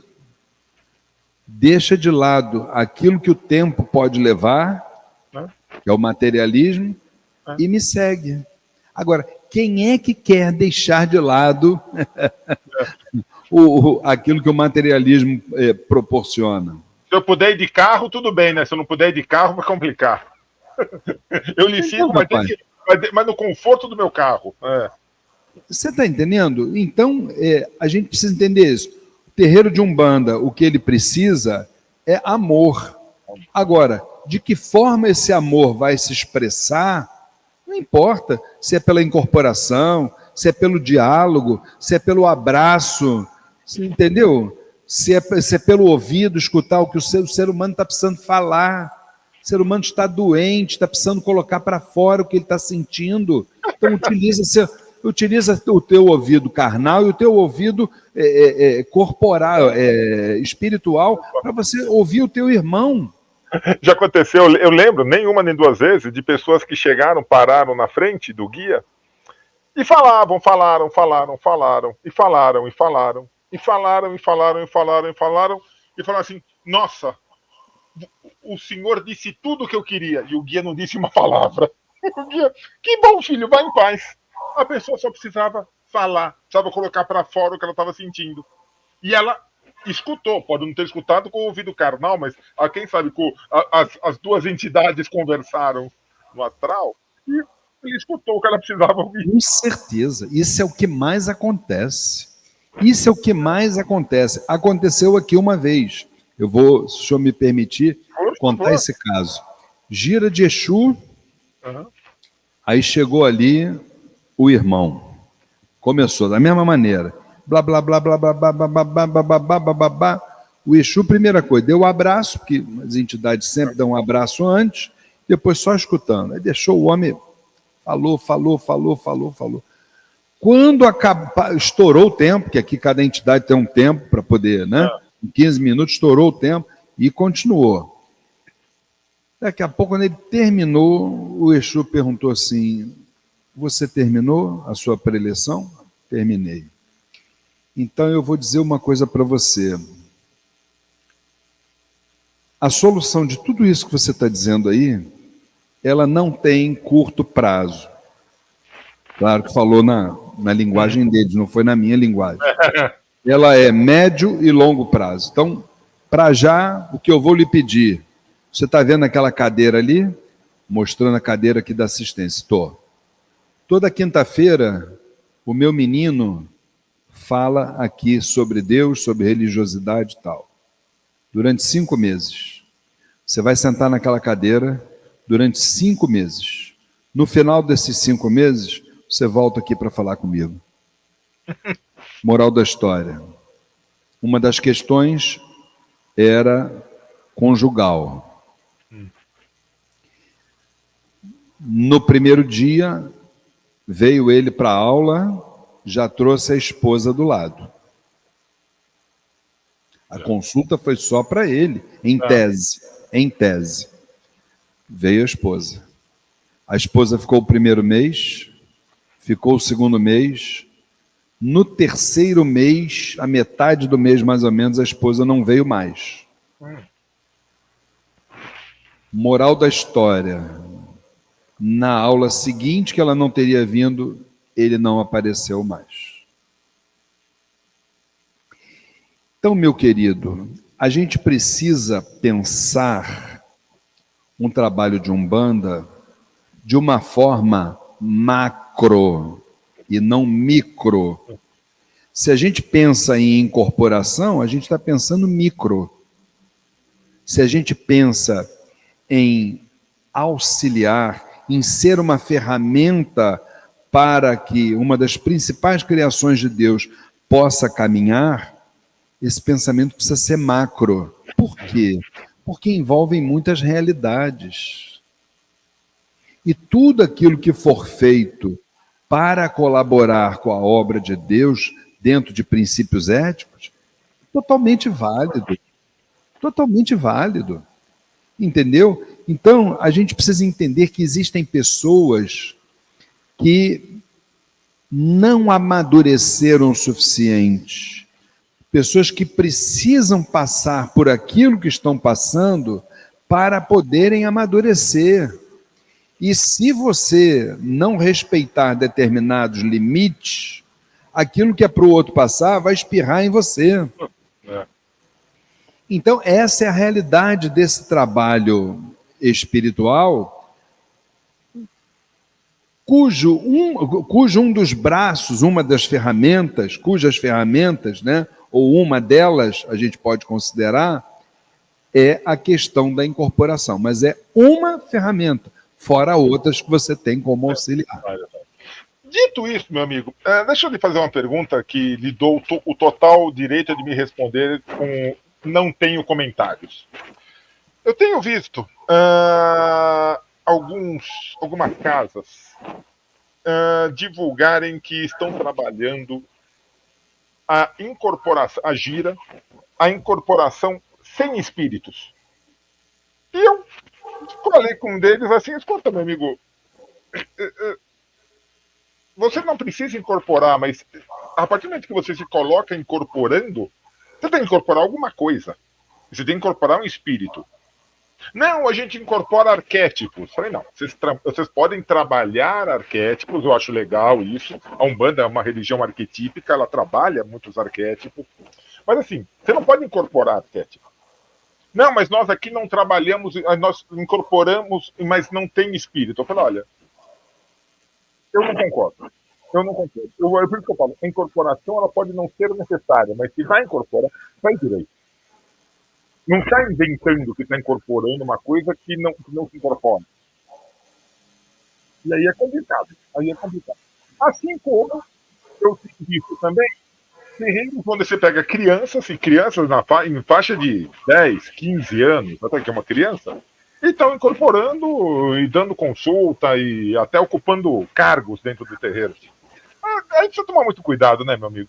Deixa de lado aquilo que o tempo pode levar, que é o materialismo, e me segue. Agora, quem é que quer deixar de lado aquilo que o materialismo proporciona? Se eu puder ir de carro, tudo bem, né? Se eu não puder ir de carro, vai complicar. Eu lhe sigo, mas no conforto do meu carro. Você está entendendo? Então, a gente precisa entender isso. O terreiro de Umbanda, o que ele precisa é amor. Agora, de que forma esse amor vai se expressar, não importa se é pela incorporação, se é pelo diálogo, se é pelo abraço, entendeu? Se é pelo ouvido, escutar o que o ser humano está precisando falar. O ser humano está doente, está precisando colocar para fora o que ele está sentindo. Então, utiliza o teu ouvido carnal e o teu ouvido corporal, espiritual, para você ouvir o teu irmão. Já aconteceu, eu lembro, nem uma nem duas vezes, de pessoas que chegaram, pararam na frente do guia e falaram, e falaram assim: nossa, o senhor disse tudo o que eu queria, e o guia não disse uma palavra. O guia: que bom, filho, vai em paz. A pessoa só precisava falar, precisava colocar para fora o que ela estava sentindo. E ela escutou, pode não ter escutado com o ouvido carnal, mas quem sabe as duas entidades conversaram no astral e ele escutou o que ela precisava ouvir. Com certeza, isso é o que mais acontece. Isso é o que mais acontece. Aconteceu aqui uma vez. Eu vou, se o senhor me permitir, contar esse caso. Gira de Exu, aí chegou ali o irmão. Começou da mesma maneira. Blá, blá, blá, blá, blá, blá, blá, blá, blá, blá, blá, blá, blá, blá. O Exu, primeira coisa, deu um abraço, porque as entidades sempre dão um abraço antes, depois só escutando. Aí deixou o homem, falou. Quando estourou o tempo, que aqui cada entidade tem um tempo para poder, né? Em 15 minutos estourou o tempo e continuou. Daqui a pouco, quando ele terminou, o Exu perguntou assim: você terminou a sua preleção? Terminei. Então eu vou dizer uma coisa para você. A solução de tudo isso que você está dizendo aí, ela não tem curto prazo. Claro que falou na linguagem deles, não foi na minha linguagem. Ela é médio e longo prazo. Então, para já, o que eu vou lhe pedir, você está vendo aquela cadeira ali? Mostrando a cadeira aqui da assistência. Estou. Toda quinta-feira, o meu menino fala aqui sobre Deus, sobre religiosidade e tal. Durante 5 meses. Você vai sentar naquela cadeira durante 5 meses. No final desses 5 meses, você volta aqui para falar comigo. Moral da história. Uma das questões era conjugal. No primeiro dia, veio ele para a aula, já trouxe a esposa do lado. A consulta foi só para ele, em tese. Em tese. Veio a esposa. A esposa ficou o primeiro mês, ficou o segundo mês. No terceiro mês, a metade do mês mais ou menos, a esposa não veio mais. Moral da história. Na aula seguinte, que ela não teria vindo, ele não apareceu mais. Então, meu querido, a gente precisa pensar um trabalho de Umbanda de uma forma macro e não micro. Se a gente pensa em incorporação, a gente está pensando micro. Se a gente pensa em auxiliar, em ser uma ferramenta para que uma das principais criações de Deus possa caminhar, esse pensamento precisa ser macro. Por quê? Porque envolvem muitas realidades. E tudo aquilo que for feito para colaborar com a obra de Deus, dentro de princípios éticos, totalmente válido. Totalmente válido. Entendeu? Então, a gente precisa entender que existem pessoas que não amadureceram o suficiente. Pessoas que precisam passar por aquilo que estão passando para poderem amadurecer. E se você não respeitar determinados limites, aquilo que é para o outro passar vai espirrar em você. Então, essa é a realidade desse trabalho espiritual, cujo um dos braços, uma das ferramentas, cujas ferramentas, né, ou uma delas, a gente pode considerar, é a questão da incorporação. Mas é uma ferramenta, fora outras que você tem como auxiliar. Dito isso, meu amigo, deixa eu lhe fazer uma pergunta que lhe dou o total direito de me responder com não tenho comentários. Eu tenho visto algumas casas divulgarem que estão trabalhando a incorporação, a gira, a incorporação sem espíritos. E eu falei com um deles assim, escuta, meu amigo, você não precisa incorporar, mas a partir do momento que você se coloca incorporando, você tem que incorporar alguma coisa. Você tem que incorporar um espírito. Não, a gente incorpora arquétipos. Falei, não, vocês podem trabalhar arquétipos, eu acho legal isso. A Umbanda é uma religião arquetípica, ela trabalha muitos arquétipos. Mas assim, você não pode incorporar arquétipo. Não, mas nós aqui não trabalhamos, nós incorporamos, mas não tem espírito. Eu falei, olha, eu não concordo. Eu não concordo. Por isso que eu falo, a incorporação ela pode não ser necessária, mas se vai incorporar, vai direito. Não está inventando que está incorporando uma coisa que não se incorpora. E aí é complicado. Assim como eu tenho visto também, terrenos onde você pega crianças, e crianças em faixa de 10, 15 anos, até que é uma criança, e estão incorporando e dando consulta e até ocupando cargos dentro do terreiro. A gente precisa tomar muito cuidado, né, meu amigo?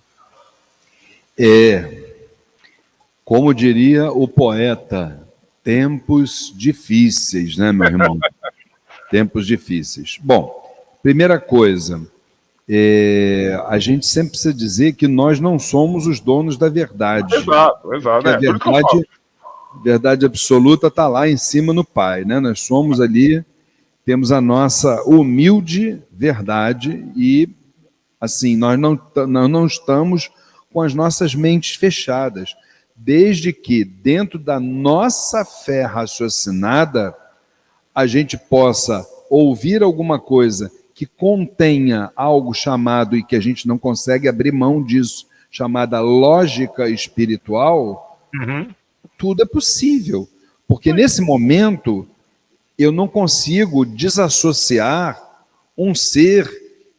Como diria o poeta, tempos difíceis, né, meu irmão? Tempos difíceis. Bom, primeira coisa, a gente sempre precisa dizer que nós não somos os donos da verdade. Exato. verdade absoluta está lá em cima no Pai, né? Nós somos ali, temos a nossa humilde verdade e, assim, nós não estamos com as nossas mentes fechadas, desde que, dentro da nossa fé raciocinada, a gente possa ouvir alguma coisa que contenha algo chamado, e que a gente não consegue abrir mão disso, chamada lógica espiritual, tudo é possível. Porque nesse momento, eu não consigo desassociar um ser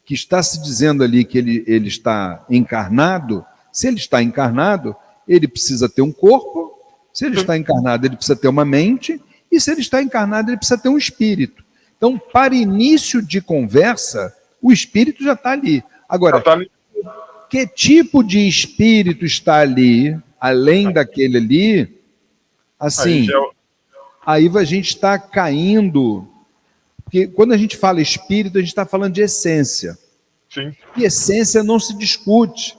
que está se dizendo ali que ele está encarnado. Se ele está encarnado, ele precisa ter um corpo. Se ele está encarnado, ele precisa ter uma mente. E se ele está encarnado, ele precisa ter um espírito. Então, para início de conversa, o espírito já está ali. Agora, que tipo de espírito está ali, além daquele ali, assim, aí a gente está caindo, porque quando a gente fala espírito, a gente está falando de essência. Sim. E essência não se discute.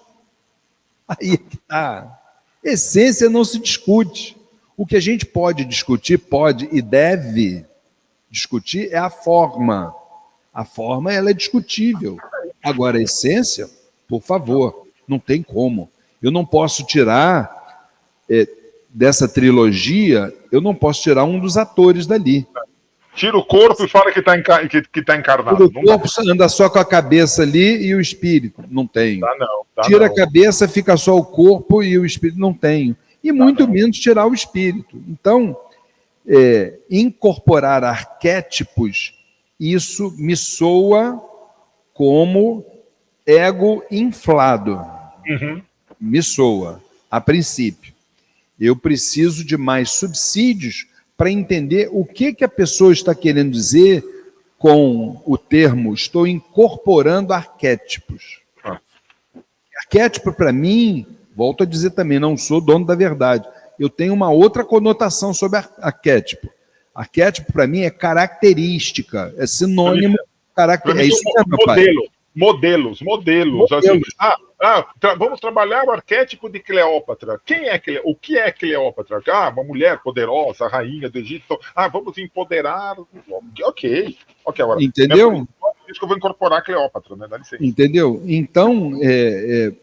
Aí que está. Essência não se discute. O que a gente pode discutir, pode e deve discutir, é a forma. A forma, ela é discutível. Agora, a essência, por favor, não tem como. Eu não posso tirar dessa trilogia, eu não posso tirar um dos atores dali. Tira o corpo e fala que está encarnado. O corpo anda só com a cabeça ali e o espírito. Não tenho. Tira a cabeça, fica só o corpo e o espírito. Não tenho. E muito menos tirar o espírito. Então, incorporar arquétipos, isso me soa como ego inflado. Me soa, a princípio. Eu preciso de mais subsídios para entender o que a pessoa está querendo dizer com o termo estou incorporando arquétipos. Arquétipo, para mim, volto a dizer também, não sou dono da verdade. Eu tenho uma outra conotação sobre arquétipo. Arquétipo, para mim, é característica, é sinônimo. É isso mesmo, meu pai. Modelos. Assim, vamos trabalhar o arquétipo de Cleópatra. O que é Cleópatra? Uma mulher poderosa, rainha do Egito. Vamos empoderar. Ok. Agora, entendeu? É isso que eu vou incorporar a Cleópatra, né? Dá licença. Entendeu? Então,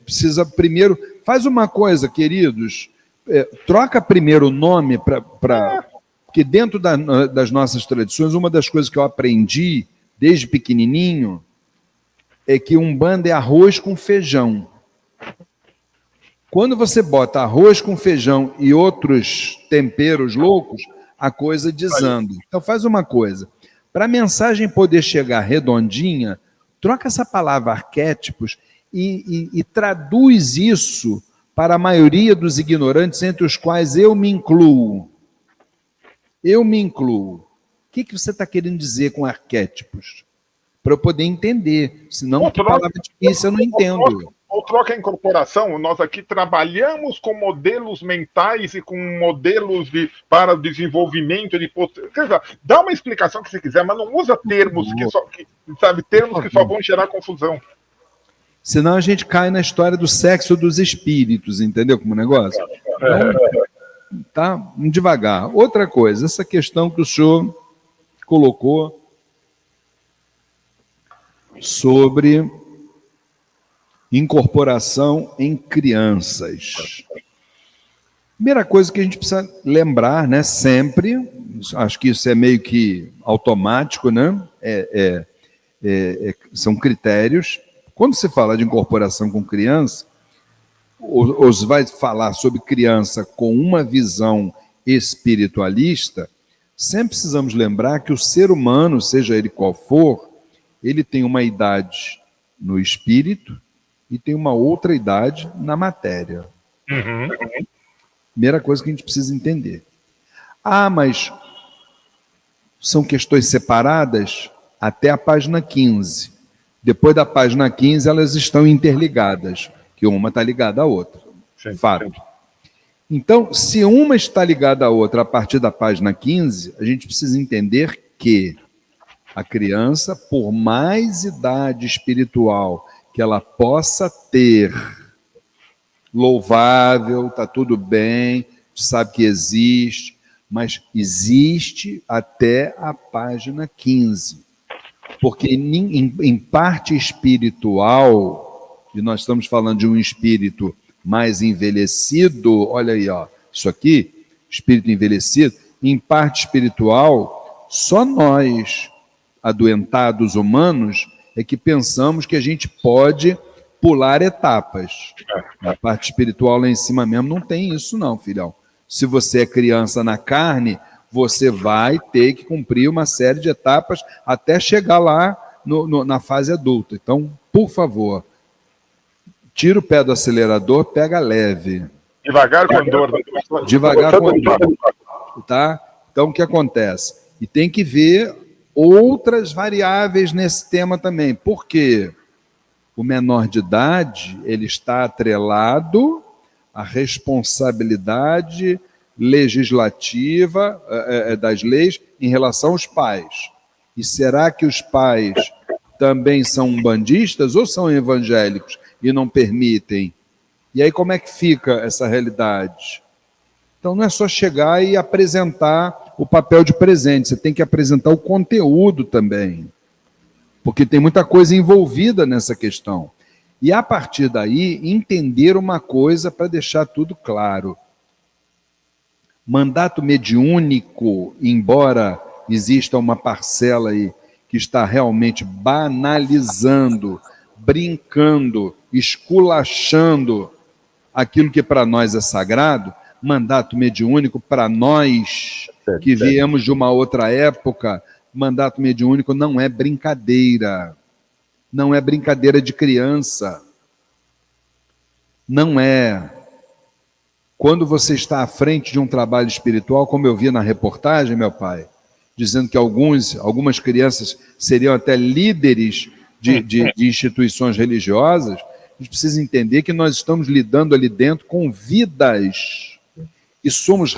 precisa primeiro... Faz uma coisa, queridos. Troca primeiro o nome para... Porque dentro das nossas tradições, uma das coisas que eu aprendi desde pequenininho é que Umbanda é arroz com feijão. Quando você bota arroz com feijão e outros temperos loucos, a coisa desanda. Então faz uma coisa. Para a mensagem poder chegar redondinha, troca essa palavra arquétipos e traduz isso para a maioria dos ignorantes, entre os quais eu me incluo. O que você está querendo dizer com arquétipos? Para eu poder entender. Senão, que palavra difícil eu não entendo. Ou troca a incorporação. Nós aqui trabalhamos com modelos mentais e com modelos para o desenvolvimento de... Dá uma explicação que você quiser, mas não usa termos que só vão gerar confusão. Senão a gente cai na história do sexo dos espíritos, entendeu como negócio? Então, tá? Devagar. Outra coisa, essa questão que o senhor colocou sobre incorporação em crianças. Primeira coisa que a gente precisa lembrar, né, sempre, acho que isso é meio que automático, né? São critérios. Quando se fala de incorporação com criança, ou se vai falar sobre criança com uma visão espiritualista, sempre precisamos lembrar que o ser humano, seja ele qual for, ele tem uma idade no espírito e tem uma outra idade na matéria. Primeira coisa que a gente precisa entender. Mas são questões separadas até a página 15. Depois da página 15, elas estão interligadas, que uma está ligada à outra. Sim, fato. sim. Então, se uma está ligada à outra a partir da página 15, a gente precisa entender que a criança, por mais idade espiritual que ela possa ter, louvável, está tudo bem, sabe que existe, mas existe até a página 15. Porque em parte espiritual, e nós estamos falando de um espírito mais envelhecido, olha aí, ó, isso aqui, espírito envelhecido, em parte espiritual, só nós, adoentados humanos, é que pensamos que a gente pode pular etapas. Na parte espiritual lá em cima mesmo não tem isso não, filhão. Se você é criança na carne, você vai ter que cumprir uma série de etapas até chegar lá na fase adulta. Então, por favor, tira o pé do acelerador, pega leve. Devagar com andor. Devagar com andor. Tá? Então, o que acontece? E tem que ver outras variáveis nesse tema também. Por quê? O menor de idade, ele está atrelado à responsabilidade legislativa das leis em relação aos pais. E será que os pais também são umbandistas ou são evangélicos e não permitem? E aí como é que fica essa realidade? Então não é só chegar e apresentar o papel de presente, você tem que apresentar o conteúdo também, porque tem muita coisa envolvida nessa questão. E a partir daí, entender uma coisa para deixar tudo claro. Mandato mediúnico, embora exista uma parcela aí que está realmente banalizando, brincando, esculachando aquilo que para nós é sagrado, mandato mediúnico para nós que viemos de uma outra época, mandato mediúnico não é brincadeira. Não é brincadeira de criança. Não é. Quando você está à frente de um trabalho espiritual, como eu vi na reportagem, meu pai, dizendo que algumas crianças seriam até líderes de instituições religiosas, a gente precisa entender que nós estamos lidando ali dentro com vidas e somos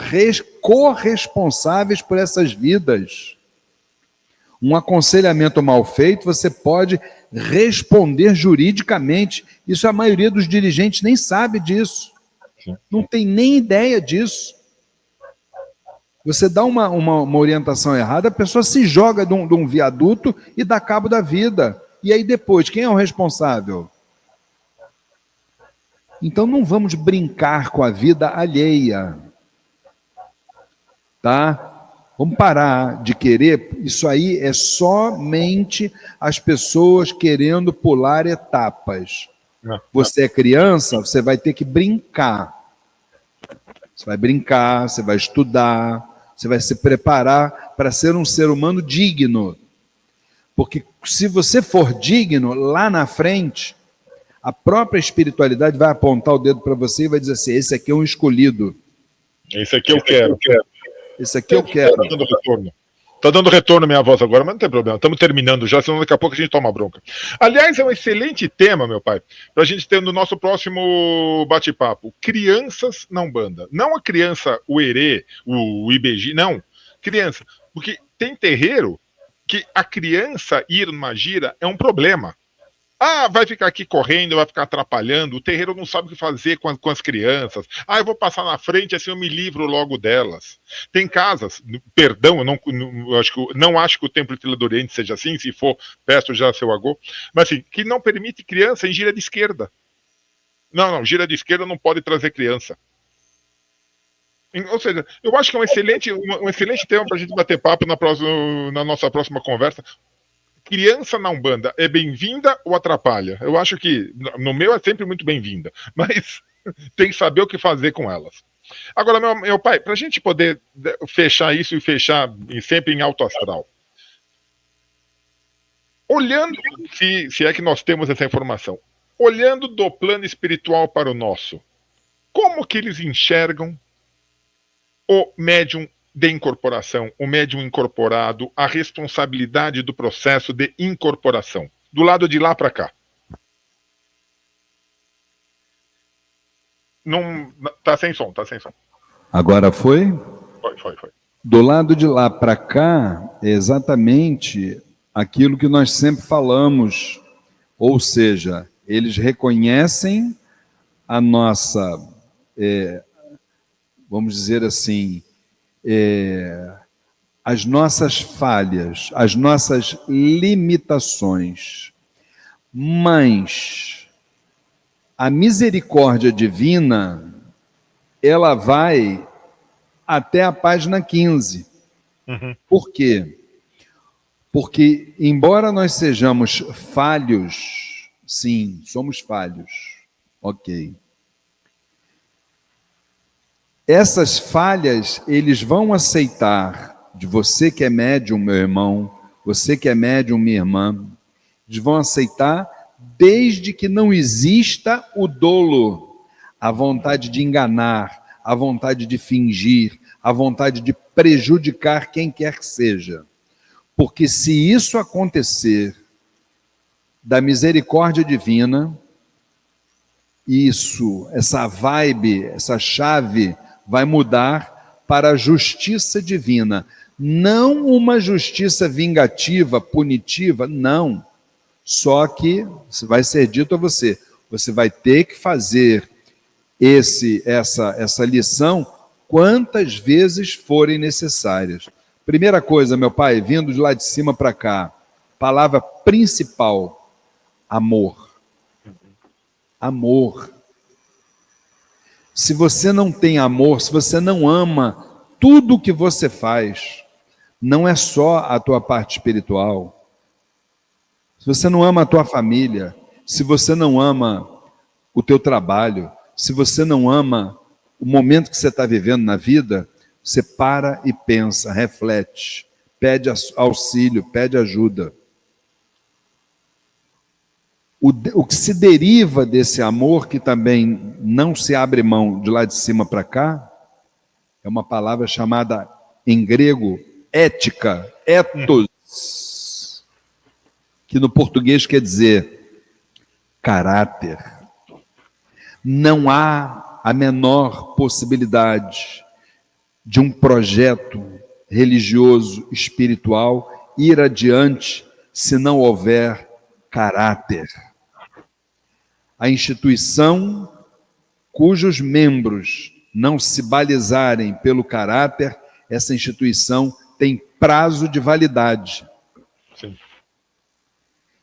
corresponsáveis por essas vidas. Um aconselhamento mal feito, você pode responder juridicamente. Isso a maioria dos dirigentes nem sabe disso. Não tem nem ideia disso. Você dá uma orientação errada, a pessoa se joga de um viaduto e dá cabo da vida. E aí depois, quem é o responsável? Então não vamos brincar com a vida alheia. Tá? Vamos parar de querer, isso aí é somente as pessoas querendo pular etapas. Você é criança, você vai ter que brincar. Você vai brincar, você vai estudar, você vai se preparar para ser um ser humano digno. Porque se você for digno, lá na frente, a própria espiritualidade vai apontar o dedo para você e vai dizer assim, esse aqui é um escolhido. Esse aqui eu quero. Esse aqui eu quero. Está dando retorno. Está dando retorno minha voz agora, mas não tem problema. Estamos terminando já, senão daqui a pouco a gente toma bronca. Aliás, é um excelente tema, meu pai, para a gente ter no nosso próximo bate-papo. Crianças na Umbanda. Não a criança, o herê, o IBG, não. Criança. Porque tem terreiro que a criança ir numa gira é um problema. Ah, vai ficar aqui correndo, vai ficar atrapalhando, o terreiro não sabe o que fazer com as crianças. Ah, eu vou passar na frente, assim eu me livro logo delas. Tem casas, perdão, eu não acho que o Templo Estrela do Oriente seja assim, se for, peço já seu agô, mas assim, que não permite criança em gira de esquerda. Não, gira de esquerda não pode trazer criança. Ou seja, eu acho que é um excelente tema para a gente bater papo na nossa próxima conversa. Criança na Umbanda é bem-vinda ou atrapalha? Eu acho que, no meu, é sempre muito bem-vinda, mas tem que saber o que fazer com elas. Agora, meu pai, para a gente poder fechar isso e fechar sempre em alto astral, olhando, se é que nós temos essa informação, olhando do plano espiritual para o nosso, como que eles enxergam o médium de incorporação, o médium incorporado, a responsabilidade do processo de incorporação, do lado de lá para cá? Não, tá sem som. Agora foi? Foi. Do lado de lá para cá, é exatamente aquilo que nós sempre falamos, ou seja, eles reconhecem a nossa, vamos dizer assim, as nossas falhas, as nossas limitações, mas a misericórdia divina, ela vai até a página 15. Uhum. Por quê? Porque, embora nós sejamos falhos, sim, somos falhos, ok. Essas falhas, eles vão aceitar, de você que é médium, meu irmão, você que é médium, minha irmã, eles vão aceitar desde que não exista o dolo, a vontade de enganar, a vontade de fingir, a vontade de prejudicar quem quer que seja. Porque se isso acontecer da misericórdia divina, essa vibe, essa chave vai mudar para a justiça divina. Não uma justiça vingativa, punitiva, não. Só que vai ser dito a você, você vai ter que fazer essa lição quantas vezes forem necessárias. Primeira coisa, meu pai, vindo de lá de cima para cá, palavra principal, amor. Amor. Se você não tem amor, se você não ama tudo o que você faz, não é só a tua parte espiritual. Se você não ama a tua família, se você não ama o teu trabalho, se você não ama o momento que você está vivendo na vida, você para e pensa, reflete, pede auxílio, pede ajuda. O que se deriva desse amor, que também não se abre mão de lá de cima para cá, é uma palavra chamada, em grego, ética, ethos, que no português quer dizer caráter. Não há a menor possibilidade de um projeto religioso, espiritual, ir adiante se não houver caráter. A instituição cujos membros não se balizarem pelo caráter, essa instituição tem prazo de validade. Sim.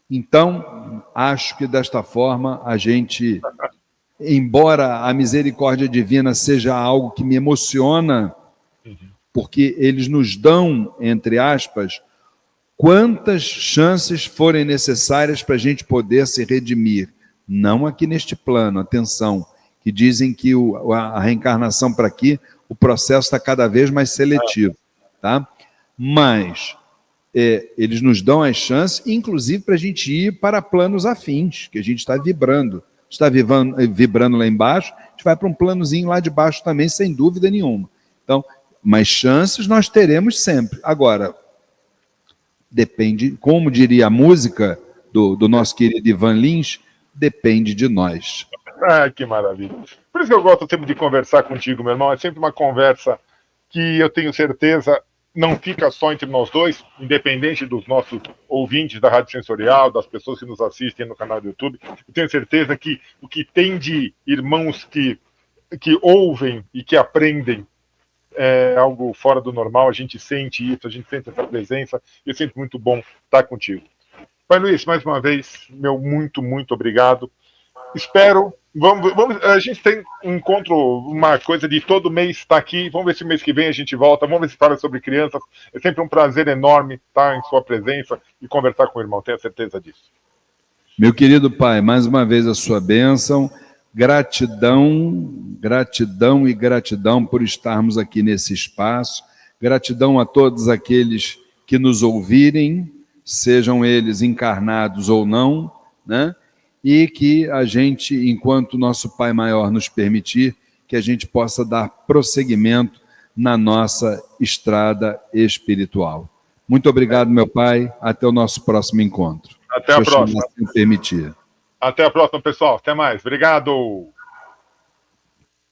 Então, acho que desta forma a gente, embora a misericórdia divina seja algo que me emociona, porque eles nos dão, entre aspas, quantas chances forem necessárias para a gente poder se redimir. Não aqui neste plano, atenção, que dizem que a reencarnação para aqui, o processo está cada vez mais seletivo, tá? Mas eles nos dão as chances, inclusive para a gente ir para planos afins, que a gente está vibrando. Está vibrando lá embaixo, a gente vai para um planozinho lá de baixo também, sem dúvida nenhuma. Então, mas chances nós teremos sempre. Agora, depende, como diria a música do nosso querido Ivan Lins, depende de nós. Ah, que maravilha. Por isso que eu gosto sempre de conversar contigo, meu irmão. É sempre uma conversa que eu tenho certeza não fica só entre nós dois, independente dos nossos ouvintes da Rádio Sensorial, das pessoas que nos assistem no canal do YouTube. Eu tenho certeza que o que tem de irmãos que ouvem e que aprendem é algo fora do normal. A gente sente isso, a gente sente essa presença, e é sempre muito bom estar contigo. Pai Luiz, mais uma vez, meu muito, muito obrigado. Espero. A gente tem um encontro, uma coisa de todo mês estar aqui. Vamos ver se mês que vem a gente volta. Vamos ver se fala sobre crianças. É sempre um prazer enorme estar em sua presença e conversar com o irmão. Tenho certeza disso. Meu querido pai, mais uma vez a sua bênção. Gratidão, gratidão e gratidão por estarmos aqui nesse espaço. Gratidão a todos aqueles que nos ouvirem, sejam eles encarnados ou não, né? E que a gente, enquanto nosso Pai Maior nos permitir, que a gente possa dar prosseguimento na nossa estrada espiritual. Muito obrigado, meu Pai. Até o nosso próximo encontro. Até a próxima. Se permitir. Até a próxima, pessoal. Até mais. Obrigado.